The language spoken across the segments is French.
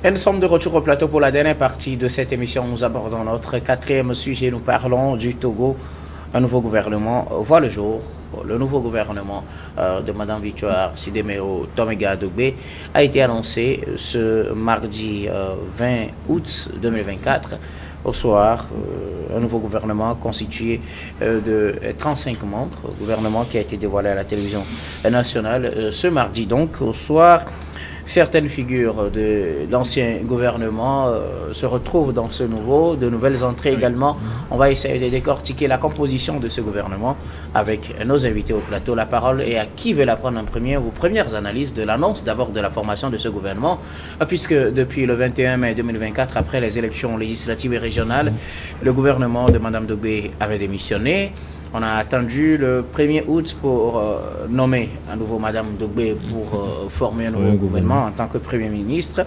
Et nous sommes de retour au plateau pour la dernière partie de cette émission. Nous abordons notre quatrième sujet. Nous parlons du Togo. Un nouveau gouvernement voit le jour. Le nouveau gouvernement de Mme Victoire Sidemeo Tomiga Dogbe a été annoncé ce mardi 20 août 2024. Au soir, un nouveau gouvernement constitué de 35 membres. Gouvernement qui a été dévoilé à la télévision nationale ce mardi. Donc, au soir, certaines figures de l'ancien gouvernement se retrouvent dans ce nouveau, de nouvelles entrées également. On va essayer de décortiquer la composition de ce gouvernement avec nos invités au plateau. La parole est à qui veut la prendre en premier, vos premières analyses de l'annonce d'abord de la formation de ce gouvernement, puisque depuis le 21 mai 2024, après les élections législatives et régionales, le gouvernement de Mme Dogbe avait démissionné. On a attendu le 1er août pour nommer à nouveau Mme Dogbe pour former un nouveau gouvernement en tant que Premier ministre.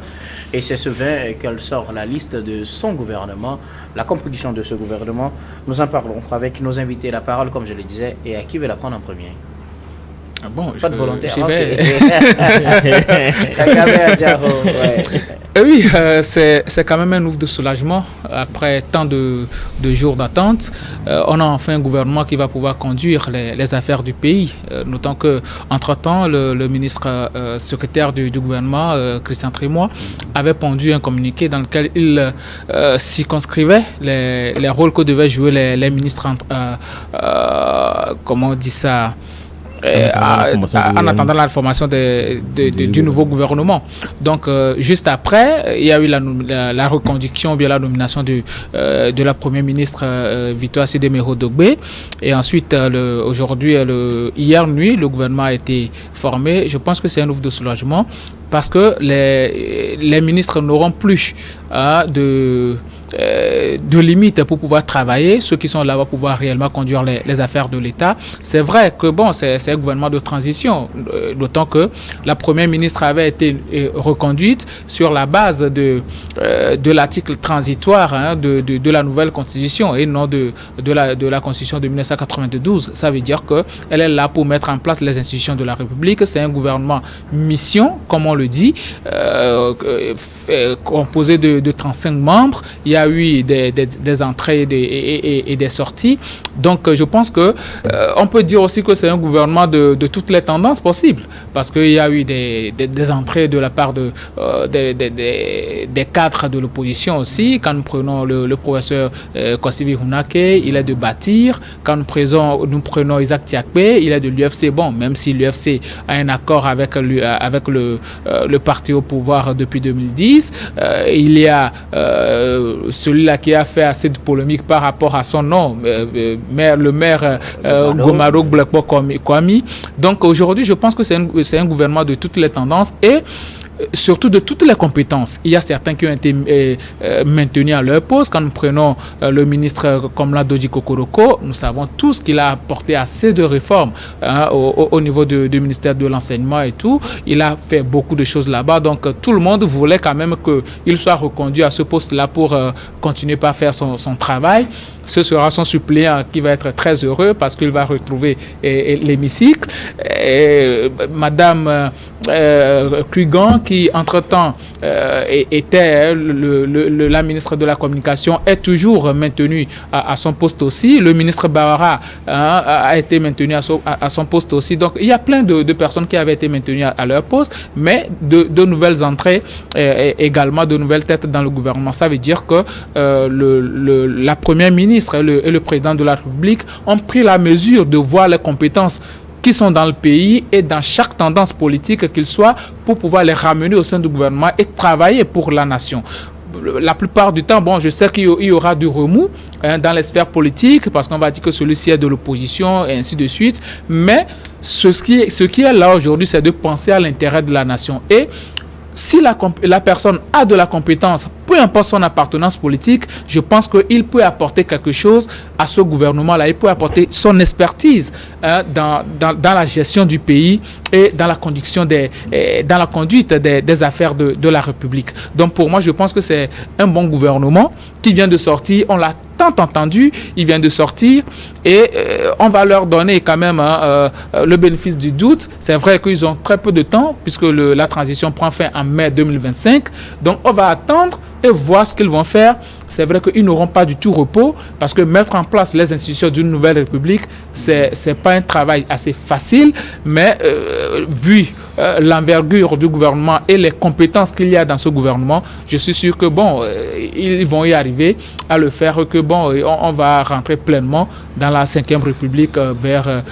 Et c'est ce 20 qu'elle sort la liste de son gouvernement, la composition de ce gouvernement. Nous en parlons avec nos invités. La parole, comme je le disais, et à qui veut la prendre en premier? Bon, pas de volontaire. Oui, c'est quand même un ouf de soulagement après tant de jours d'attente. On a enfin un gouvernement qui va pouvoir conduire les affaires du pays. Notant que, entre-temps, le ministre secrétaire du gouvernement, Christian Trémois, avait pondu un communiqué dans lequel il circonscrivait les rôles que devaient jouer les ministres. Comment on dit ça? En attendant la formation du nouveau gouvernement. Donc, juste après, il y a eu la reconduction, bien la nomination de la Première ministre Victoire Sidemeo Dogbe. Et ensuite, hier nuit, le gouvernement a été formé. Je pense que c'est un ouf de soulagement parce que les ministres n'auront plus de limites pour pouvoir travailler. Ceux qui sont là vont pouvoir réellement conduire les affaires de l'État. C'est vrai que c'est un gouvernement de transition, d'autant que la Première ministre avait été reconduite sur la base de l'article transitoire de la nouvelle Constitution et non de la Constitution de 1992. Ça veut dire qu'elle est là pour mettre en place les institutions de la République. C'est un gouvernement mission, comme on le dit, composé de 35 membres. Il y a eu des entrées et des sorties. Donc, je pense que on peut dire aussi que c'est un gouvernement de toutes les tendances possibles, parce qu'il y a eu des entrées de la part des cadres de l'opposition aussi. Quand nous prenons le professeur Kosivi Hunake, il est de Bâtir. Quand nous prenons Isaac Tiakpe, il est de l'UFC. Bon, même si l'UFC a un accord avec le parti au pouvoir depuis 2010, il y a celui-là qui a fait assez de polémique par rapport à son nom, le maire Gomaro Blekpo Kwame. Donc aujourd'hui, je pense que c'est un gouvernement de toutes les tendances et surtout de toutes les compétences. Il y a certains qui ont été maintenus à leur poste. Quand nous prenons le ministre Komla Doji Kokoroko, nous savons tous qu'il a apporté assez de réformes au niveau du ministère de l'enseignement et tout. Il a fait beaucoup de choses là-bas. Donc tout le monde voulait quand même qu'il soit reconduit à ce poste-là pour continuer à faire son travail. Ce sera son suppléant qui va être très heureux parce qu'il va retrouver l'hémicycle. Madame Kugan, qui entre-temps était la ministre de la Communication, est toujours maintenue à son poste aussi. Le ministre Bawara a été maintenu à son poste aussi. Donc il y a plein de personnes qui avaient été maintenues à leur poste, mais de nouvelles entrées également, de nouvelles têtes dans le gouvernement. Ça veut dire que la Première ministre et le président de la République ont pris la mesure de voir les compétences qui sont dans le pays et dans chaque tendance politique qu'il soit pour pouvoir les ramener au sein du gouvernement et travailler pour la nation. La plupart du temps, je sais qu'il y aura du remous dans les sphères politiques parce qu'on va dire que celui-ci est de l'opposition et ainsi de suite. Mais ce qui est là aujourd'hui, c'est de penser à l'intérêt de la nation. Et si la personne a de la compétence, peu importe son appartenance politique, je pense qu'il peut apporter quelque chose à ce gouvernement-là. Il peut apporter son expertise dans la gestion du pays et dans la conduite des affaires de la République. Donc pour moi, je pense que c'est un bon gouvernement qui vient de sortir. On l'a tant entendu, il vient de sortir et on va leur donner quand même le bénéfice du doute. C'est vrai qu'ils ont très peu de temps puisque la transition prend fin en mai 2025. Donc on va attendre et voir ce qu'ils vont faire. C'est vrai qu'ils n'auront pas du tout repos parce que mettre en place les institutions d'une nouvelle république, c'est pas un travail assez facile, mais vu l'envergure du gouvernement et les compétences qu'il y a dans ce gouvernement, je suis sûr que ils vont y arriver à le faire, que on va rentrer pleinement dans la 5e République vers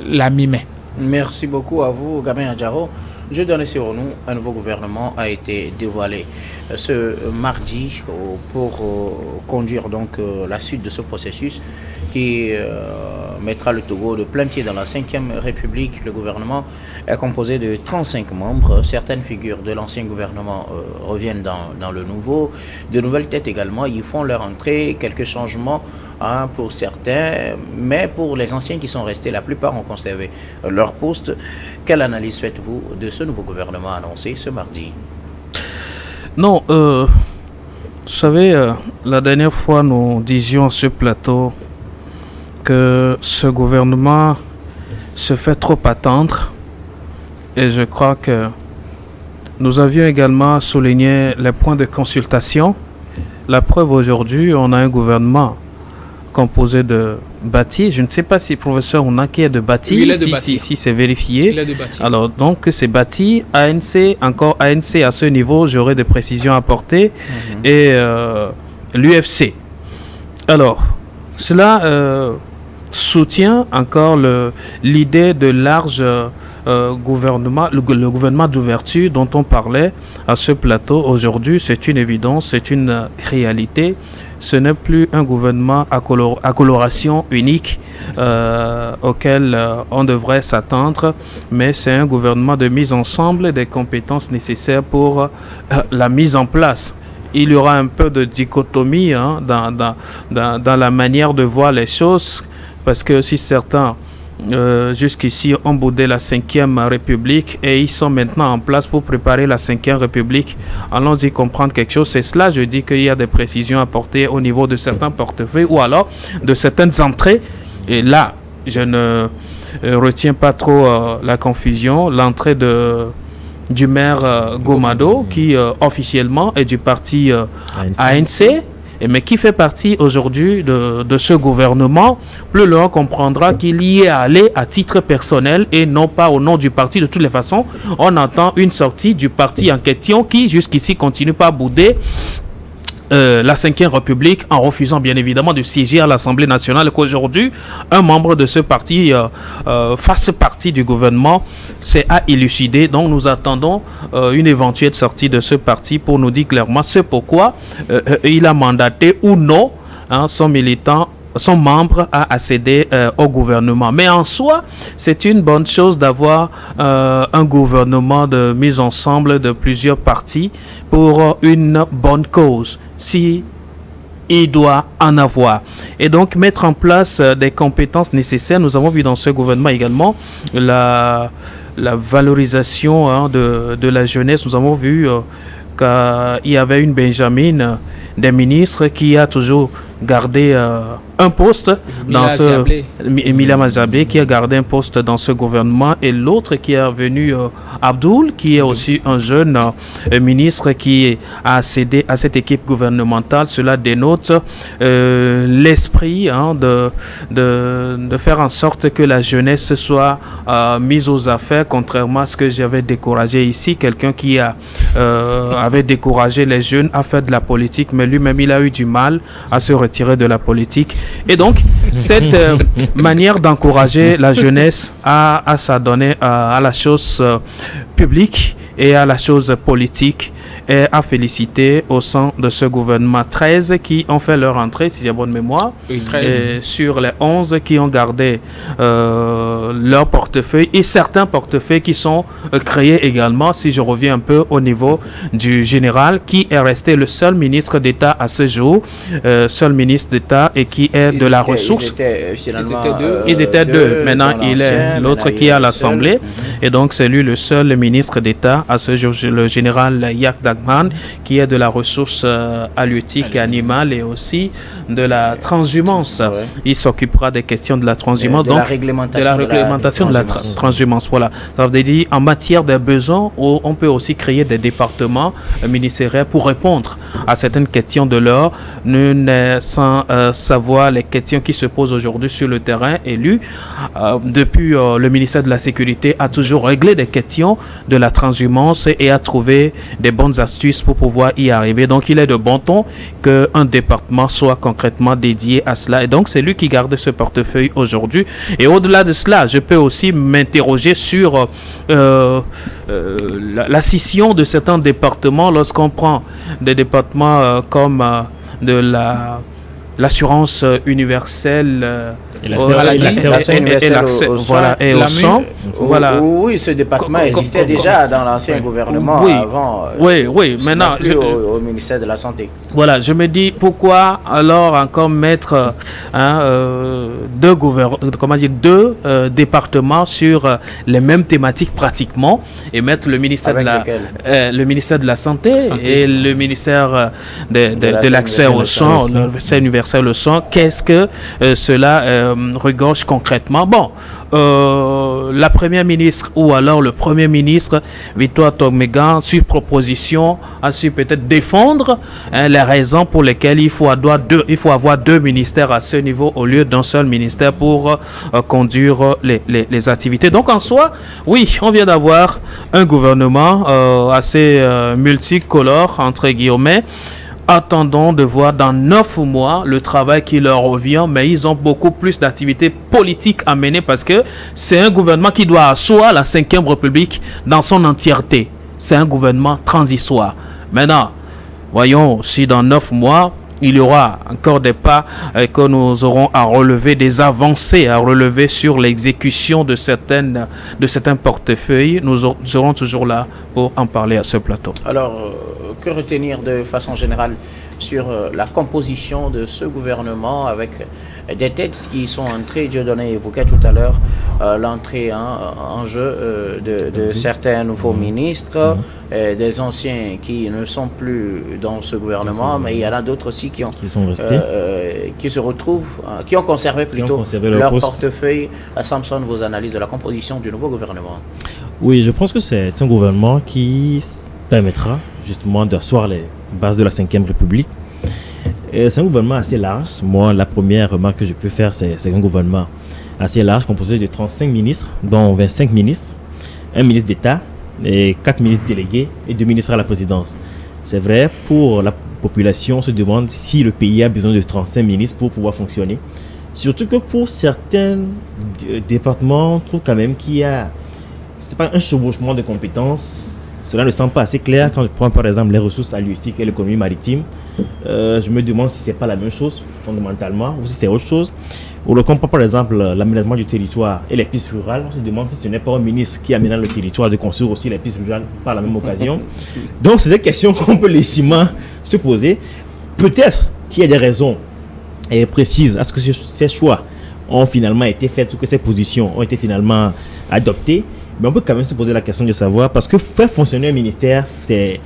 la mi-mai. Merci beaucoup à vous, Gamin Adjaro. Je donne sur nous, un nouveau gouvernement a été dévoilé ce mardi pour conduire donc la suite de ce processus qui mettra le Togo de plein pied dans la 5e République. Le gouvernement est composé de 35 membres. Certaines figures de l'ancien gouvernement reviennent dans le nouveau. De nouvelles têtes également, ils font leur entrée. Quelques changements pour certains, mais pour les anciens qui sont restés, la plupart ont conservé leur poste. Quelle analyse faites-vous de ce nouveau gouvernement annoncé ce mardi? Non, vous savez, la dernière fois, nous disions sur ce plateau que ce gouvernement se fait trop attendre et je crois que nous avions également souligné les points de consultation. La preuve aujourd'hui, on a un gouvernement composé de Bati. Je ne sais pas si professeur Ounaki est de Bati, oui, si c'est vérifié. Il est de Bati. Alors donc c'est Bati, ANC, encore ANC à ce niveau, j'aurai des précisions à apporter, et l'UFC. Alors, cela soutient encore l'idée de large gouvernement, le gouvernement d'ouverture dont on parlait à ce plateau aujourd'hui. C'est une évidence, c'est une réalité. Ce n'est plus un gouvernement à coloration unique auquel on devrait s'attendre, mais c'est un gouvernement de mise ensemble des compétences nécessaires pour la mise en place. Il y aura un peu de dichotomie dans la manière de voir les choses, parce que si certains jusqu'ici ont boudé la 5e République et ils sont maintenant en place pour préparer la 5e République, allons-y comprendre quelque chose. C'est cela, je dis qu'il y a des précisions à apporter au niveau de certains portefeuilles ou alors de certaines entrées. Et là, je ne retiens pas trop la confusion. L'entrée du maire Gomado, qui officiellement est du parti ANC, mais qui fait partie aujourd'hui de ce gouvernement. Plus l'on comprendra qu'il y est allé à titre personnel et non pas au nom du parti. De toutes les façons, on entend une sortie du parti en question qui jusqu'ici continue pas à bouder la 5e République en refusant bien évidemment de siéger à l'Assemblée nationale, qu'aujourd'hui un membre de ce parti fasse partie du gouvernement, c'est à élucider. Donc nous attendons une éventuelle sortie de ce parti pour nous dire clairement c'est pourquoi il a mandaté ou non son militant, son membre à accéder au gouvernement. Mais en soi, c'est une bonne chose d'avoir un gouvernement de mise ensemble de plusieurs partis pour une bonne cause, si il doit en avoir. Et donc mettre en place des compétences nécessaires. Nous avons vu dans ce gouvernement également la valorisation de la jeunesse. Nous avons vu qu'il y avait une Benjamin des ministres qui a toujours gardé un poste dans Emilia Mazabé qui a gardé un poste dans ce gouvernement, et l'autre qui est venu Abdoul, qui est aussi un jeune ministre qui a accédé à cette équipe gouvernementale. Cela dénote l'esprit de faire en sorte que la jeunesse soit mise aux affaires, contrairement à ce que j'avais découragé ici, quelqu'un qui avait découragé les jeunes à faire de la politique, mais lui-même il a eu du mal à se retirer de la politique. Et donc cette manière d'encourager la jeunesse à s'adonner à la chose publique et à la chose politique est à féliciter au sein de ce gouvernement. 13 qui ont fait leur entrée, si j'ai bonne mémoire, oui, 13. Et sur les 11 qui ont gardé leur portefeuille, et certains portefeuilles qui sont créés également, si je reviens un peu au niveau du général, qui est resté le seul ministre d'État à ce jour, seul ministre d'État, et qui est de la ressource. Ils étaient deux. Maintenant, il est l'autre qui est à l'Assemblée. Et donc, c'est lui le seul ministre d'État à ce jour, le général Yak Dagman, qui est de la ressource halieutique et animale et aussi de la transhumance. Ouais. Il s'occupera des questions de la transhumance, De donc la réglementation de la réglementation de la transhumance. Voilà. Ça veut dire en matière de besoins, on peut aussi créer des départements ministériels pour répondre à certaines questions de l'heure, sans savoir les questions qui se posent aujourd'hui sur le terrain élu. Depuis le ministère de la Sécurité a toujours réglé des questions de la transhumance et a trouvé des bonnes astuces pour pouvoir y arriver. Donc il est de bon ton qu'un département soit concrètement dédié à cela. Et donc c'est lui qui garde ce portefeuille aujourd'hui. Et au-delà de cela, je peux aussi m'interroger sur la scission de certains départements lorsqu'on prend des départements comme de l'assurance universelle Et l'accès au sang. Voilà. Oui, ce département existait déjà dans l'ancien gouvernement avant. Oui, maintenant au ministère de la Santé. Voilà, je me dis pourquoi alors encore mettre deux départements sur les mêmes thématiques pratiquement et mettre le ministère le ministère de la Santé et le ministère de l'accès au sang, l'accès universel au sang. Qu'est-ce que cela regorge concrètement? Bon, la première ministre ou alors le premier ministre Victoire Tomegan, sur proposition, a su peut-être défendre les raisons pour lesquelles il faut avoir deux ministères à ce niveau au lieu d'un seul ministère pour conduire les activités. Donc en soi, oui, on vient d'avoir un gouvernement assez multicolore entre guillemets. Attendons de voir dans 9 mois le travail qui leur revient, mais ils ont beaucoup plus d'activités politiques à mener parce que c'est un gouvernement qui doit asseoir la 5e République dans son entièreté. C'est un gouvernement transitoire. Maintenant, voyons si dans 9 mois, il y aura encore des pas que nous aurons à relever, des avancées à relever sur l'exécution de certains portefeuilles. Nous serons toujours là pour en parler à ce plateau. Alors, que retenir de façon générale sur la composition de ce gouvernement avec des têtes qui sont entrées? Dieudonné évoquait tout à l'heure l'entrée en jeu de certains nouveaux ministres, des anciens qui ne sont plus dans ce gouvernement, mais il y en a d'autres aussi qui sont restés, qui se retrouvent, qui ont conservé plutôt leur portefeuille. Samson, vos analyses de la composition du nouveau gouvernement? Oui, je pense que c'est un gouvernement qui permettra justement d'asseoir les bases de la 5e République. C'est un gouvernement assez large. Moi, la première remarque que je peux faire, c'est un gouvernement assez large, composé de 35 ministres, dont 25 ministres, un ministre d'État, et 4 ministres délégués et 2 ministres à la présidence. C'est vrai, pour la population, on se demande si le pays a besoin de 35 ministres pour pouvoir fonctionner. Surtout que pour certains départements, on trouve quand même qu'il y a, c'est pas un chevauchement de compétences. Cela ne semble pas assez clair. Quand je prends par exemple les ressources halieutiques et l'économie maritime, je me demande si c'est pas la même chose fondamentalement ou si c'est autre chose. Ou le comprend par exemple l'aménagement du territoire et les pistes rurales, on se demande si ce n'est pas un ministre qui aménage le territoire de construire aussi les pistes rurales par la même occasion. Donc c'est des questions qu'on peut légitimement se poser. Peut-être qu'il y a des raisons précises à ce que ces choix ont finalement été faits ou que ces positions ont été finalement adoptées. Mais on peut quand même se poser la question de savoir, parce que faire fonctionner un ministère, c'est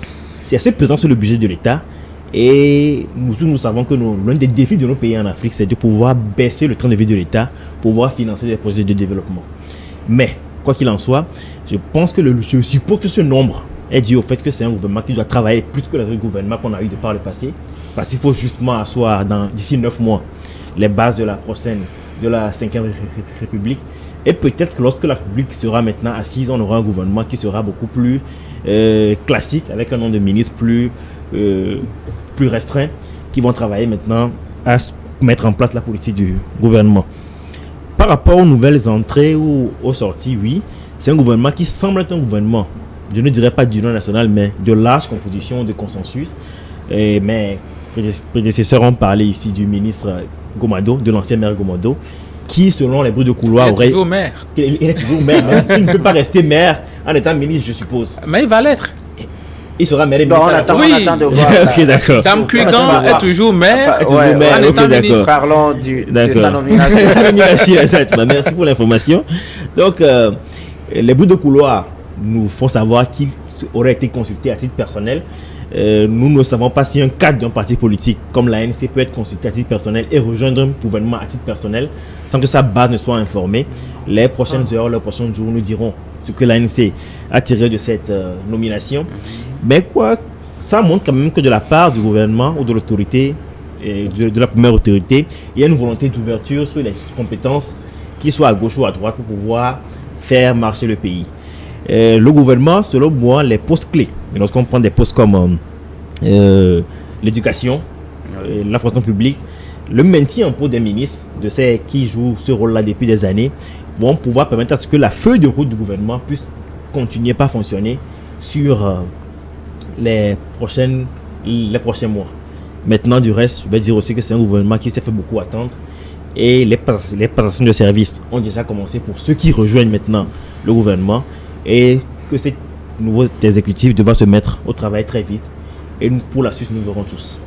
assez pesant sur le budget de l'État. Et nous savons que l'un des défis de nos pays en Afrique, c'est de pouvoir baisser le train de vie de l'État pour pouvoir financer des projets de développement. Mais, quoi qu'il en soit, je suppose que ce nombre est dû au fait que c'est un gouvernement qui doit travailler plus que les autres gouvernements qu'on a eu de par le passé. Parce qu'il faut justement asseoir d'ici 9 mois les bases de la prochaine, de la 5e République. Et peut-être que lorsque la République sera maintenant assise, on aura un gouvernement qui sera beaucoup plus classique, avec un nombre de ministres plus restreint, qui vont travailler maintenant à mettre en place la politique du gouvernement. Par rapport aux nouvelles entrées ou aux sorties, oui, c'est un gouvernement qui semble être un gouvernement, je ne dirais pas d'union nationale, mais de large composition, de consensus. Mes prédécesseurs ont parlé ici du ministre Gomado, de l'ancien maire Gomado, qui, selon les bruits de couloir, il est toujours maire. Il est toujours maire. Il ne peut pas rester maire en étant ministre, je suppose. Mais il va l'être. Il sera maire. Bon, on attend de voir. Ok, d'accord. Dame Cuigan est toujours maire. En étant ministre. Parlons de sa nomination. Merci pour l'information. Donc, les bruits de couloir nous font savoir qu'il aurait été consulté à titre personnel. Nous ne savons pas si un cadre d'un parti politique comme l'ANC peut être consulté à titre personnel et rejoindre un gouvernement à titre personnel sans que sa base ne soit informée. Les prochaines heures, les prochains jours nous diront ce que l'ANC a tiré de cette nomination. Mais quoi, ça montre quand même que de la part du gouvernement ou de l'autorité, de la première autorité, il y a une volonté d'ouverture sur les compétences, qu'ils soient à gauche ou à droite, pour pouvoir faire marcher le pays. Le gouvernement, selon moi, les postes clés, lorsqu'on prend des postes comme l'éducation, la fonction publique, le maintien en poste des ministres, de ceux qui jouent ce rôle-là depuis des années, vont pouvoir permettre à ce que la feuille de route du gouvernement puisse continuer par fonctionner sur les prochains mois. Maintenant, du reste, je vais dire aussi que c'est un gouvernement qui s'est fait beaucoup attendre et les prestations de services ont déjà commencé pour ceux qui rejoignent maintenant le gouvernement et que ce nouveau exécutif devra se mettre au travail très vite et pour la suite, nous verrons tous.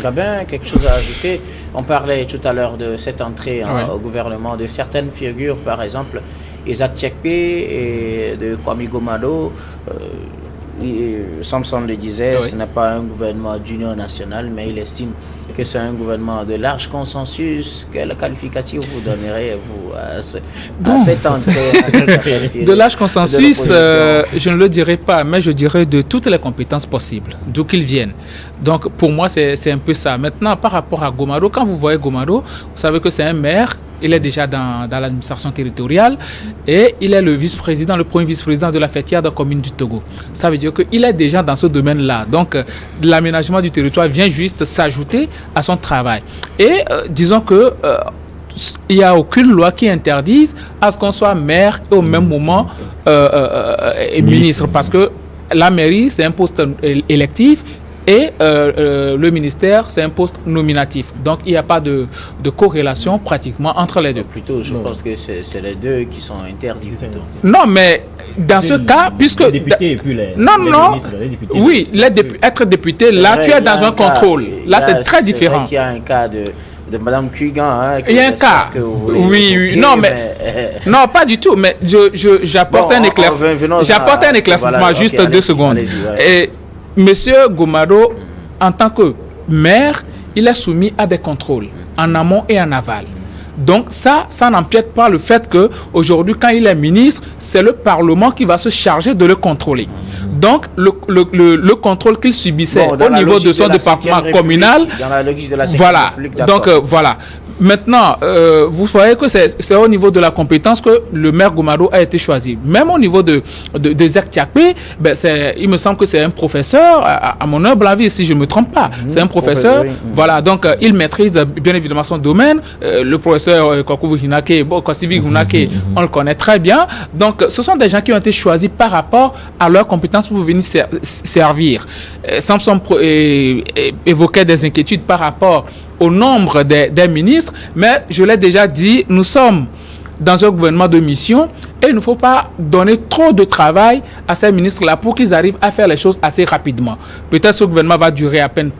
Gabin, quelque chose à ajouter? On parlait tout à l'heure de cette entrée au gouvernement de certaines figures, par exemple Isaac Tchekpe et de Kwame Gomado. Samson le disait, ce n'est pas un gouvernement d'union nationale, mais il estime que c'est un gouvernement de large consensus. Quel qualificatif vous donnerez vous à cette entrée? De large consensus, je ne le dirais pas, mais je dirais de toutes les compétences possibles, d'où qu'ils viennent. Donc pour moi, c'est un peu ça. Maintenant, par rapport à Gomado, quand vous voyez Gomado, vous savez que c'est un maire. Il est déjà dans l'administration territoriale et il est le vice-président, le premier vice-président de la fêtière de la commune du Togo. Ça veut dire qu'il est déjà dans ce domaine-là. Donc, l'aménagement du territoire vient juste s'ajouter à son travail. Et disons que il n'y a aucune loi qui interdise à ce qu'on soit maire et au même moment ministre. Parce que la mairie, c'est un poste électif. Et le ministère, c'est un poste nominatif. Donc, il n'y a pas de corrélation pratiquement entre les deux. Plutôt, je pense que c'est les deux qui sont interdits. Non, mais dans ce cas, puisque... Les députés et puis les ministres, les députés. Oui, être député, là, tu es dans un contrôle. Là, c'est très différent. Il y a un cas de Mme Kuigan. Il y a un cas. Oui. Non, mais... non, pas du tout. Mais j'apporte un éclaircissement. Juste 2 secondes. Et Monsieur Gomado, en tant que maire, il est soumis à des contrôles en amont et en aval. Donc ça n'empiète pas le fait qu'aujourd'hui, quand il est ministre, c'est le Parlement qui va se charger de le contrôler. Donc le contrôle qu'il subissait au niveau de son département communal, voilà. Donc voilà. Maintenant, vous voyez que c'est au niveau de la compétence que le maire Gomado a été choisi. Même au niveau de Isaac Tchekpe, il me semble que c'est un professeur, à mon humble avis, si je ne me trompe pas. C'est un professeur. Voilà, donc il maîtrise bien évidemment son domaine. Le professeur Kosivi Hunake, on le connaît très bien. Donc, ce sont des gens qui ont été choisis par rapport à leurs compétences pour venir servir. Samson évoquait des inquiétudes par rapport au nombre des ministres, mais je l'ai déjà dit, nous sommes dans un gouvernement de mission et il ne faut pas donner trop de travail à ces ministres-là pour qu'ils arrivent à faire les choses assez rapidement. Peut-être ce gouvernement va durer à peine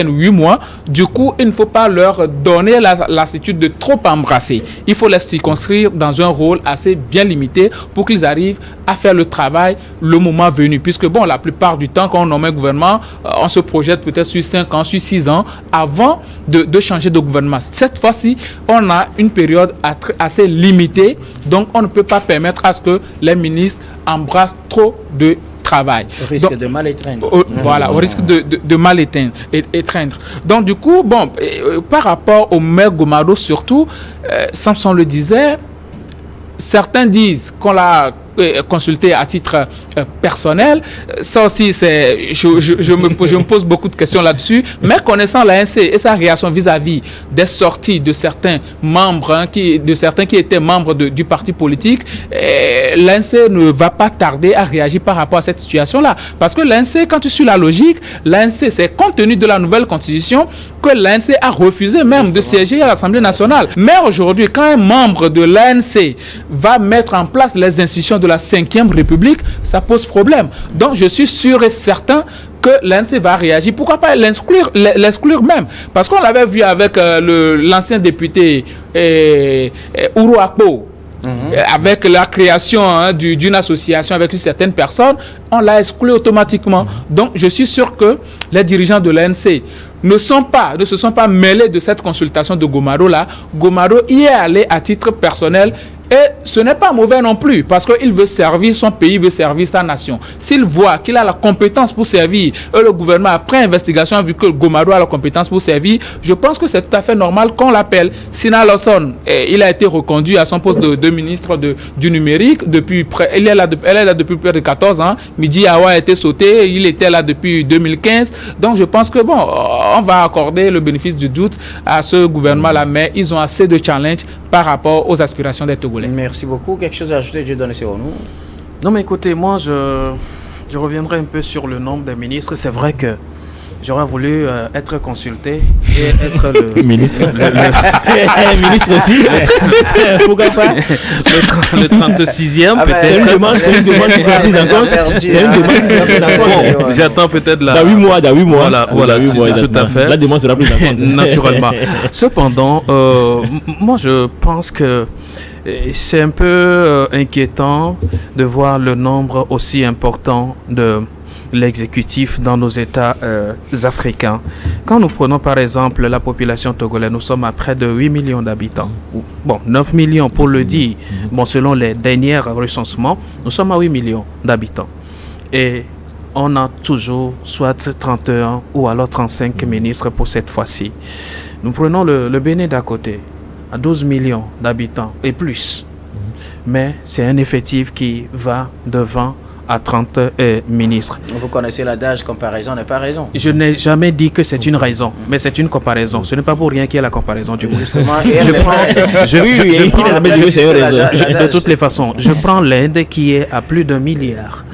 8 mois. Du coup, il ne faut pas leur donner la lassitude de trop embrasser. Il faut les circonscrire dans un rôle assez bien limité pour qu'ils arrivent à faire le travail le moment venu. Puisque bon, la plupart du temps, quand on nomme un gouvernement, on se projette peut-être sur 5 ans, sur 6 ans avant de changer de gouvernement. Cette fois-ci, on a une période assez limitée. Donc, on ne peut pas permettre à ce que les ministres embrassent trop de travail. Au risque de mal étreindre. Voilà, au risque de mal étreindre. Donc, du coup, bon, par rapport au maire Gomado, surtout, Samson le disait, certains disent qu'on l'a consulté à titre personnel. Ça aussi, je me pose beaucoup de questions là-dessus. Mais connaissant l'ANC et sa réaction vis-à-vis des sorties de certains membres, qui étaient membres du parti politique, l'ANC ne va pas tarder à réagir par rapport à cette situation-là. Parce que l'ANC, quand tu suis la logique, l'ANC, c'est compte tenu de la nouvelle constitution que l'ANC a refusé même de siéger à l'Assemblée nationale. Mais aujourd'hui, quand un membre de l'ANC va mettre en place les institutions de la 5e République, ça pose problème. Donc, je suis sûr et certain que l'ANC va réagir. Pourquoi pas l'exclure même? Parce qu'on l'avait vu avec l'ancien député Ouro Akpo. Avec la création d'une association avec une certaine personne, on l'a exclu automatiquement. Donc, je suis sûr que les dirigeants de l'ANC ne se sont pas mêlés de cette consultation de Gomaro là. Gomaro y est allé à titre personnel. Et ce n'est pas mauvais non plus, parce qu'il veut servir son pays, il veut servir sa nation. S'il voit qu'il a la compétence pour servir, et le gouvernement, après investigation, a vu que Gomaro a la compétence pour servir, je pense que c'est tout à fait normal qu'on l'appelle. Sina Lawson, il a été reconduit à son poste de ministre du numérique. Elle est là depuis près de 14 ans. Midi Awa a été sauté, il était là depuis 2015. Donc je pense que on va accorder le bénéfice du doute à ce gouvernement-là, mais ils ont assez de challenges par rapport aux aspirations des Togolais. Merci beaucoup. Quelque chose à ajouter, Dieu donne nous. Non, mais écoutez, moi, je reviendrai un peu sur le nombre de ministres. C'est vrai que j'aurais voulu être consulté et être le ministre. Ministre aussi. Pourquoi pas le 36e, peut-être. C'est une demande qui sera prise en compte. C'est une demande qui sera prise en compte. Bon, j'attends peut-être Dans 8 mois. Voilà, tout à fait. La demande sera prise en compte. Naturellement. Cependant, moi, je pense que c'est un peu inquiétant de voir le nombre aussi important de l'exécutif dans nos États africains. Quand nous prenons par exemple la population togolaise, nous sommes à près de 8 millions d'habitants. Bon, 9 millions pour le dire. Bon, selon les derniers recensements, nous sommes à 8 millions d'habitants. Et on a toujours soit 31 ou alors 35 ministres pour cette fois-ci. Nous prenons le Bénin d'à côté, à 12 millions d'habitants et plus. Mais c'est un effectif qui va de 20 à 30 ministres. Vous connaissez l'adage, comparaison n'est pas raison. Je n'ai jamais dit que c'est une raison, mais c'est une comparaison. Ce n'est pas pour rien qu'il y a la comparaison du moins. De toutes les façons, je prends l'Inde qui est à plus d'1 milliard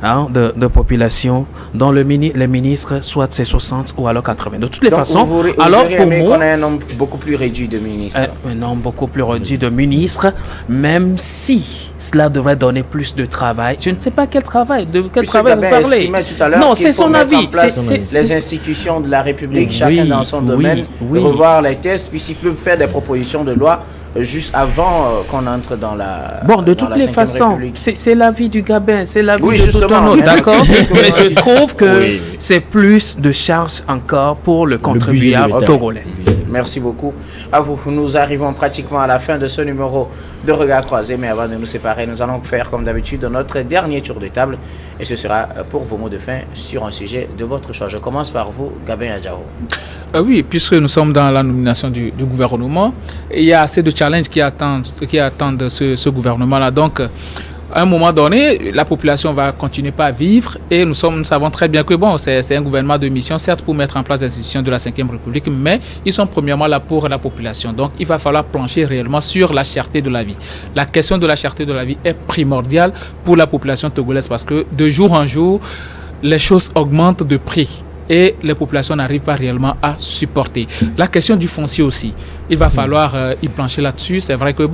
de population, dont les ministres, soit c'est 60 ou alors 80. De toutes les façons, alors pour moi, on a un nombre beaucoup plus réduit de ministres. Un nombre beaucoup plus réduit de ministres, même si cela devrait donner plus de travail. Je ne sais pas quel travail, de quel travail vous parlez. Non, c'est son avis. Les institutions de la République, chacun dans son domaine, revoir les tests, puis s'ils peuvent faire des propositions de loi juste avant qu'on entre dans la. Bon, de toutes les façons, c'est l'avis du Gabin, c'est l'avis de tout un autre, d'accord. Mais je trouve que c'est plus de charge encore pour le contribuable togolais. Merci beaucoup à vous. Nous arrivons pratiquement à la fin de ce numéro de Regard Croisé, mais avant de nous séparer, nous allons faire comme d'habitude notre dernier tour de table, et ce sera pour vos mots de fin sur un sujet de votre choix. Je commence par vous, Gabin Adjao. Oui, puisque nous sommes dans la nomination du gouvernement, il y a assez de challenges qui attendent ce gouvernement-là. Donc, à un moment donné, la population va continuer pas à vivre, et nous savons très bien que c'est un gouvernement de mission, certes pour mettre en place des institutions de la Ve République, mais ils sont premièrement là pour la population. Donc, il va falloir plancher réellement sur la cherté de la vie. La question de la cherté de la vie est primordiale pour la population togolaise, parce que de jour en jour, les choses augmentent de prix et les populations n'arrivent pas réellement à supporter. La question du foncier aussi, il va falloir y plancher là-dessus. C'est vrai que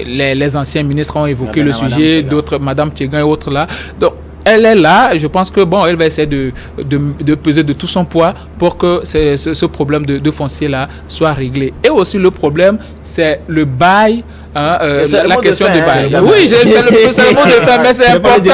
les anciens ministres ont évoqué le sujet, d'autres, Madame Tchegan et autres là. Donc, elle est là, je pense que elle va essayer de peser de tout son poids pour que ce problème de foncier là soit réglé. Et aussi le problème, c'est le bail. La question du bail. Oui, c'est le mot de fin, mais c'est important.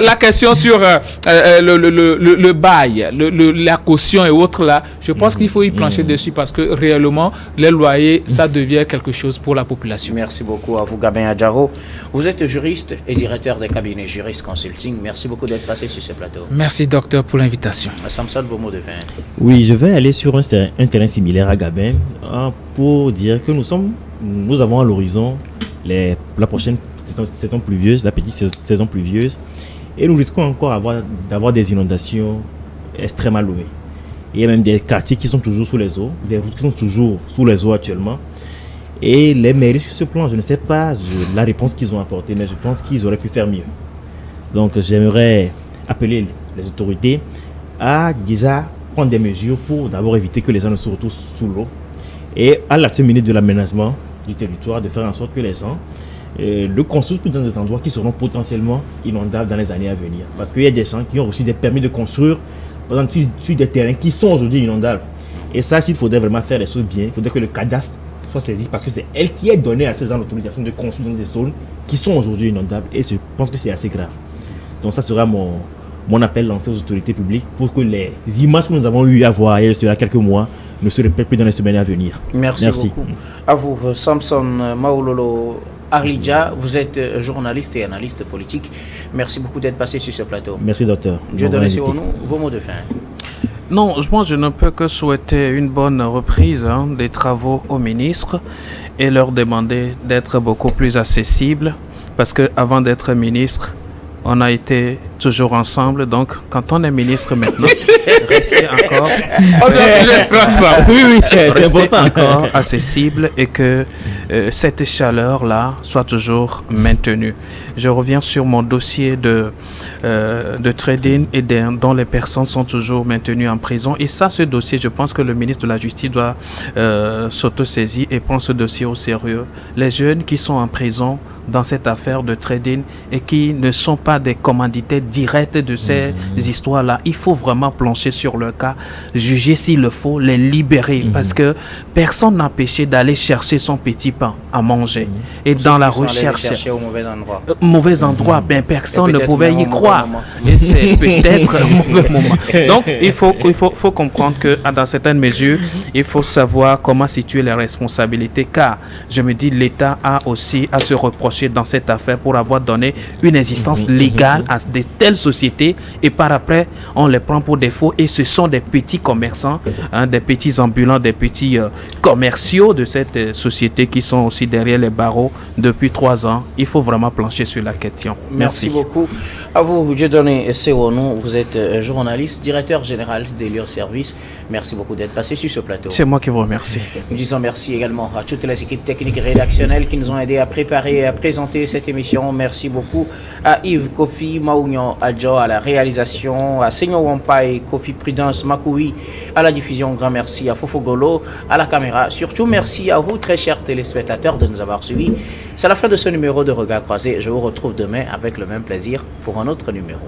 La question sur le bail, la caution et autres là, je pense qu'il faut y plancher dessus, parce que réellement, les loyers, ça devient quelque chose pour la population. Merci beaucoup à vous, Gabin Adjaro. Vous êtes juriste et directeur des cabinets Juris Consulting. Merci beaucoup d'être passé sur ce plateau. Merci, docteur, pour l'invitation. Samson, vos mots de fin. Oui, je vais aller sur un terrain similaire à Gabin pour dire que nous avons à l'horizon la prochaine saison pluvieuse, la petite saison pluvieuse, et nous risquons encore d'avoir des inondations extrêmement longues. Il y a même des quartiers qui sont toujours sous les eaux, des routes qui sont toujours sous les eaux actuellement. Et les mairies sur ce plan, je ne sais pas la réponse qu'ils ont apportée, mais je pense qu'ils auraient pu faire mieux. Donc j'aimerais appeler les autorités à déjà prendre des mesures pour d'abord éviter que les gens ne se retrouvent sous l'eau, et à l'actuelle minute de l'aménagement du territoire, de faire en sorte que les gens le construisent dans des endroits qui seront potentiellement inondables dans les années à venir. Parce qu'il y a des gens qui ont reçu des permis de construire, par exemple, sur des terrains qui sont aujourd'hui inondables. Et ça, s'il faudrait vraiment faire les choses bien, il faudrait que le cadastre soit saisie parce que c'est elle qui est donnée à ces gens l'autorisation de construire dans des zones qui sont aujourd'hui inondables. Et je pense que c'est assez grave. Donc ça sera mon appel lancé aux autorités publiques pour que les images que nous avons eu à voir il y a quelques mois ne se répètent plus dans les semaines à venir. Merci beaucoup. À vous, Samson Maololo Arlidja, vous êtes journaliste et analyste politique. Merci beaucoup d'être passé sur ce plateau. Merci, docteur. Dieu donne vos mots de fin. Non, moi je ne peux que souhaiter une bonne reprise des travaux au ministre et leur demander d'être beaucoup plus accessibles parce qu'avant d'être ministre, on a été toujours ensemble. Donc, quand on est ministre maintenant, restez encore, restez encore accessible et que cette chaleur-là soit toujours maintenue. Je reviens sur mon dossier de trading et dont les personnes sont toujours maintenues en prison. Et ça, ce dossier, je pense que le ministre de la Justice doit s'autosaisir et prendre ce dossier au sérieux. Les jeunes qui sont en prison dans cette affaire de trading et qui ne sont pas des commanditaires directs de ces histoires-là. Il faut vraiment plancher sur le cas, juger s'il le faut, les libérer parce que personne n'a empêché d'aller chercher son petit pain à manger. Et dans la recherche, au mauvais endroit. Mauvais endroit, ben personne ne pouvait y croire. Et c'est peut-être un mauvais moment. Donc, il faut comprendre que dans certaines mesures, il faut savoir comment situer les responsabilités car je me dis l'État a aussi à se reprocher dans cette affaire pour avoir donné une existence légale à de telles sociétés et par après on les prend pour défaut et ce sont des petits commerçants, des petits ambulants, des petits commerciaux de cette société qui sont aussi derrière les barreaux depuis 3 ans. Il faut vraiment plancher sur la question. Merci beaucoup. À vous, Dieudonné Sewonou, vous êtes journaliste, directeur général des lieux services. Merci beaucoup d'être passé sur ce plateau. C'est moi qui vous remercie. Nous disons merci également à toutes les équipes techniques et rédactionnelles qui nous ont aidés à préparer et à présenter cette émission. Merci beaucoup à Yves Kofi Maounion Adjo à la réalisation, à Seigneur Wampa et Kofi Prudence Makoui à la diffusion. Grand merci à Fofo Golo à la caméra. Surtout merci à vous, très chers téléspectateurs, de nous avoir suivis. C'est la fin de ce numéro de Regard Croisé. Je vous retrouve demain avec le même plaisir pour un autre numéro.